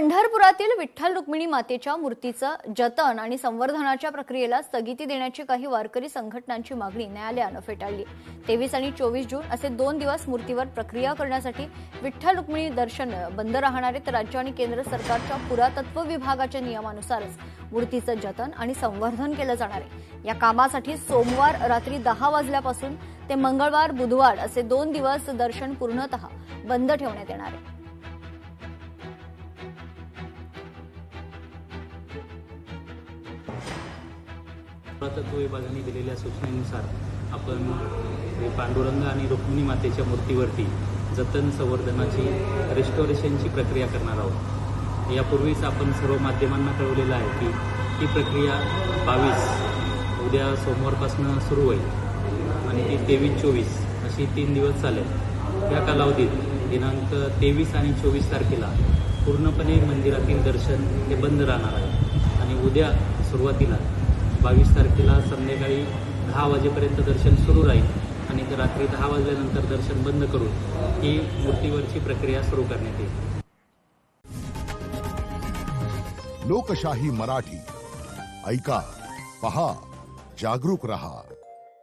पंढरपुरातील विठ्ठल रुक्मिणी मातेच्या मूर्तीचं जतन आणि संवर्धनाच्या प्रक्रियेला स्थगिती देण्याची काही वारकरी संघटनांची मागणी न्यायालयानं फेटाळली। 23 आणि 24 जून असे 2 दिवस मूर्तीवर प्रक्रिया करण्यासाठी विठ्ठल रुक्मिणी दर्शन बंद राहणार आहे। तर राज्य आणि केंद्र सरकारच्या पुरातत्व विभागाच्या नियमानुसारच मूर्तीचं जतन आणि संवर्धन केलं जाणार आहे। या कामासाठी सोमवार रात्री 10 वाजल्यापासून ते मंगळवार बुधवार असे 2 दिवस दर्शन पूर्णतः बंद ठेवण्यात येणार आहे। पुरातत्व विभागाने दिलेल्या सूचनेनुसार आपण पांडुरंग आणि रुक्मिणी मातेच्या मूर्तीवरती जतन संवर्धनाची रिस्टोरेशनची प्रक्रिया करणार आहोत। यापूर्वीच आपण सर्व माध्यमांना कळवलेलं आहे की ही प्रक्रिया 22 उद्या सोमवारपासून सुरू होईल आणि ती 23-24 अशी 3 दिवस चालेल। या कालावधीत दिनांक 23 आणि 24 तारखेला पूर्णपणे मंदिरातील दर्शन हे बंद राहणार आहे आणि उद्या सुरुवातीला 22 तारखेला संध्याकाळी 10 वाजेपर्यंत दर्शन सुरू राहील आणि रात्री 10 वाजल्यानंतर दर्शन बंद करून ही मूर्तीवरची प्रक्रिया सुरू करण्यात येईल। लोकशाही मराठी ऐका, पहा, जागरूक रहा।